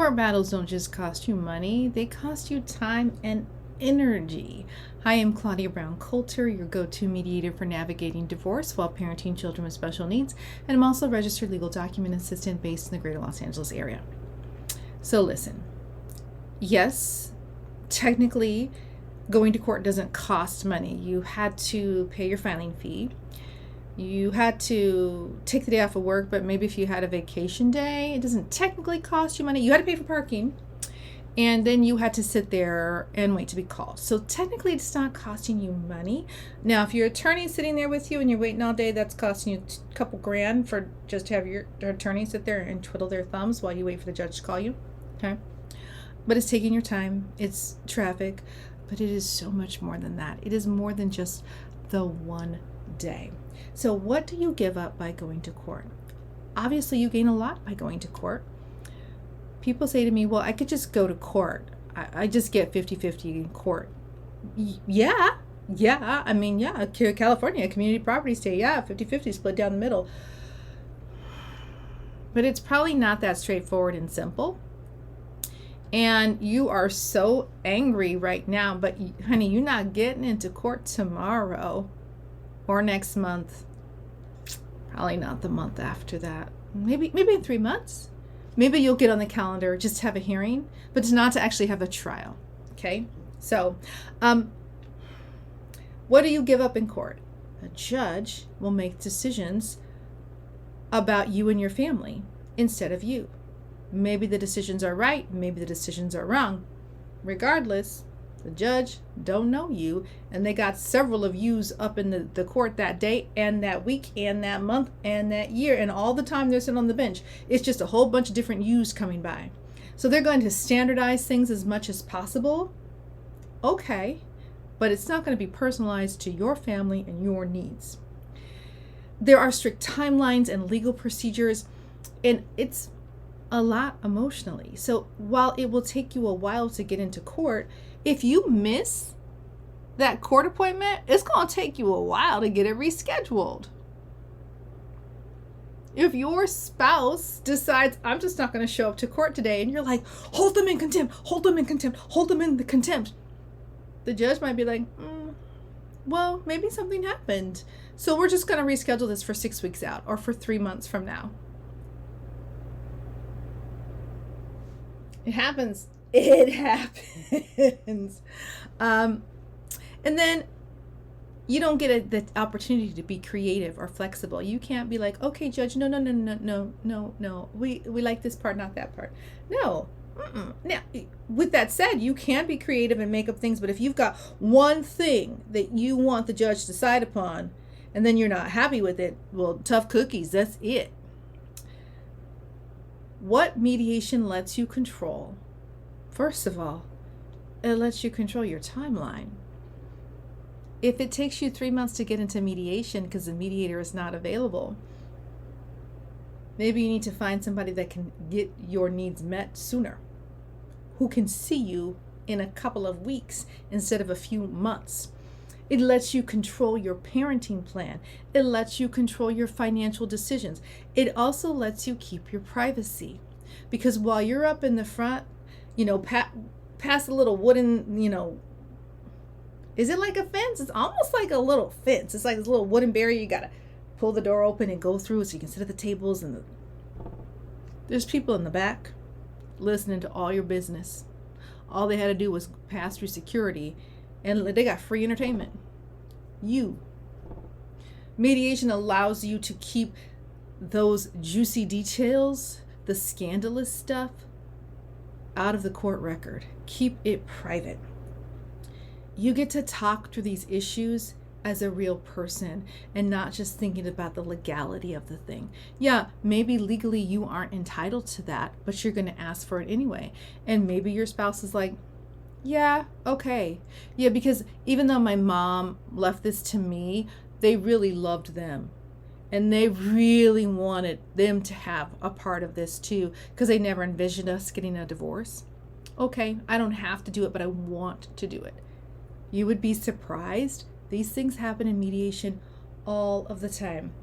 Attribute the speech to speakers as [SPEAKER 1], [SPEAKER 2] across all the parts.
[SPEAKER 1] Court battles don't just cost you money, they cost you time and energy. Hi, I'm Claudia Brown Coulter, your go-to mediator for navigating divorce while parenting children with special needs, and I'm also a registered legal document assistant based in the greater Los Angeles area. So listen, yes, technically going to court doesn't cost money. You had to pay your filing fee. You had to take the day off of work, but maybe if you had a vacation day, it doesn't technically cost you money. You had to pay for parking, and then you had to sit there and wait to be called. So technically it's not costing you money. Now, if your attorney's sitting there with you and you're waiting all day, that's costing you a couple grand for just to have your attorney sit there and twiddle their thumbs while you wait for the judge to call you. Okay? But it's taking your time. It's traffic. But it is so much more than that. It is more than just the one day. So what do you give up by going to court? Obviously, you gain a lot by going to court. People say to me, well, I could just go to court. I just get 50-50 in court. Yeah. I mean, yeah, California, community property state, yeah, 50-50 split down the middle. But it's probably not that straightforward and simple. And you are so angry right now, but honey, you're not getting into court tomorrow or next month. Probably not the month after that. Maybe in 3 months. Maybe you'll get on the calendar just to have a hearing, but it's not to actually have a trial. Okay? So, what do you give up in court? A judge will make decisions about you and your family instead of you. Maybe the decisions are right, maybe the decisions are wrong. Regardless, the judge don't know you, and they got several of yous up in the court that day and that week and that month and that year, and all the time they're sitting on the bench. It's just a whole bunch of different yous coming by. So they're going to standardize things as much as possible. Okay, but it's not going to be personalized to your family and your needs. There are strict timelines and legal procedures, and it's a lot emotionally. So while it will take you a while to get into court, if you miss that court appointment, it's going to take you a while to get it rescheduled. If your spouse decides, I'm just not going to show up to court today, and you're like, hold them in contempt, hold them in contempt, hold them in the contempt, the judge might be like, well, maybe something happened. So we're just going to reschedule this for 6 weeks out or for 3 months from now. It happens. It happens. And then you don't get the opportunity to be creative or flexible. You can't be like, okay, judge, no. We like this part, not that part. No. Now, with that said, you can be creative and make up things, but if you've got one thing that you want the judge to decide upon, and then you're not happy with it, well, tough cookies, that's it. What mediation lets you control? First of all, it lets you control your timeline. If it takes you 3 months to get into mediation because the mediator is not available, maybe you need to find somebody that can get your needs met sooner, who can see you in a couple of weeks instead of a few months. It lets you control your parenting plan. It lets you control your financial decisions. It also lets you keep your privacy. Because while you're up in the front, past a little wooden, is it like a fence? It's almost like a little fence. It's like this little wooden barrier. You got to pull the door open and go through so you can sit at the tables. And there's people in the back listening to all your business. All they had to do was pass through security, and they got free entertainment. Mediation allows you to keep those juicy details, the scandalous stuff, out of the court record. Keep it private. You get to talk through these issues as a real person and not just thinking about the legality of the thing. Yeah, maybe legally you aren't entitled to that, but you're going to ask for it anyway. And maybe your spouse is like, yeah, okay. Yeah, because even though my mom left this to me, they really loved them. And they really wanted them to have a part of this too, because they never envisioned us getting a divorce. Okay, I don't have to do it, but I want to do it. You would be surprised. These things happen in mediation all of the time.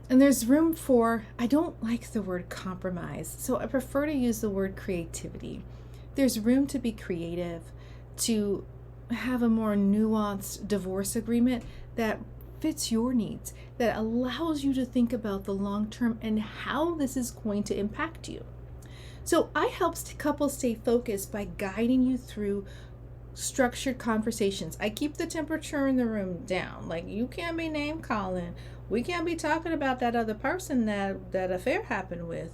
[SPEAKER 1] And there's room for, I don't like the word compromise, so I prefer to use the word creativity. There's room to be creative, to have a more nuanced divorce agreement that fits your needs, that allows you to think about the long term and how this is going to impact you. So I help couples stay focused by guiding you through structured conversations. I keep the temperature in the room down. Like, you can't be name calling. We can't be talking about that other person that affair happened with.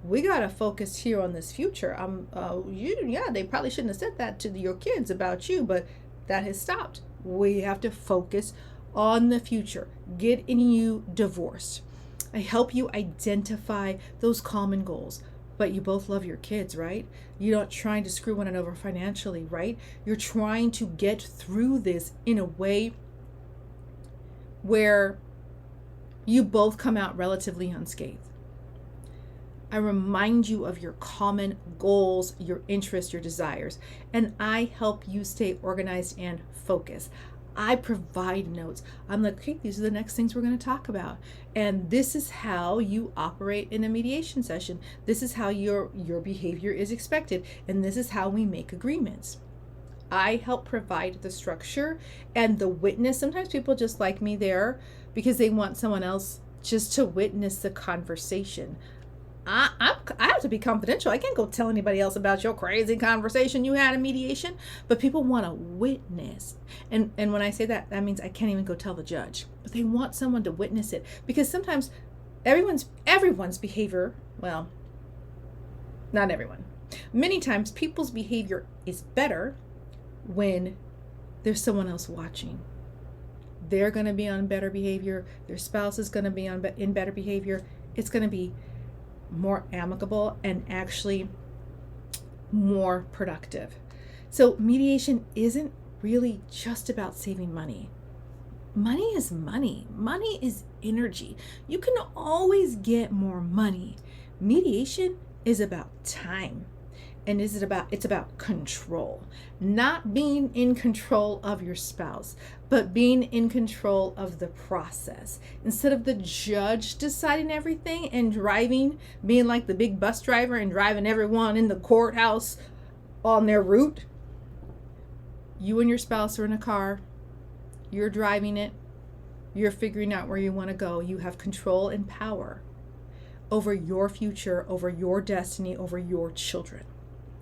[SPEAKER 1] We gotta focus here on this future. They probably shouldn't have said that to your kids about you, but that has stopped. We have to focus on the future. Getting you divorced. I help you identify those common goals. But you both love your kids, right? You're not trying to screw one another financially, right? You're trying to get through this in a way where you both come out relatively unscathed. I remind you of your common goals, your interests, your desires, and I help you stay organized and focused. I provide notes. I'm like, okay, these are the next things we're going to talk about. And this is how you operate in a mediation session. This is how your behavior is expected. And this is how we make agreements. I help provide the structure and the witness. Sometimes people just like me there because they want someone else just to witness the conversation. I have to be confidential. I can't go tell anybody else about your crazy conversation you had in mediation, but people want to witness. And when I say that, that means I can't even go tell the judge, but they want someone to witness it, because sometimes everyone's behavior, well, not everyone. Many times people's behavior is better when there's someone else watching. They're going to be on better behavior. Their spouse is going to be in better behavior. It's going to be more amicable and actually more productive. So mediation isn't really just about saving money. Money is money. Money is energy. You can always get more money. Mediation is about time. And it's about control. Not being in control of your spouse, but being in control of the process. Instead of the judge deciding everything and being like the big bus driver and driving everyone in the courthouse on their route, you and your spouse are in a car. You're driving it. You're figuring out where you want to go. You have control and power over your future, over your destiny, over your children.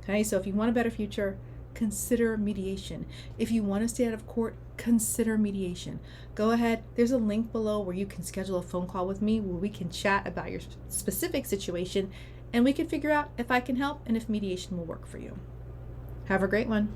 [SPEAKER 1] Okay, so if you want a better future, consider mediation. If you want to stay out of court, consider mediation. Go ahead. There's a link below where you can schedule a phone call with me where we can chat about your specific situation and we can figure out if I can help and if mediation will work for you. Have a great one.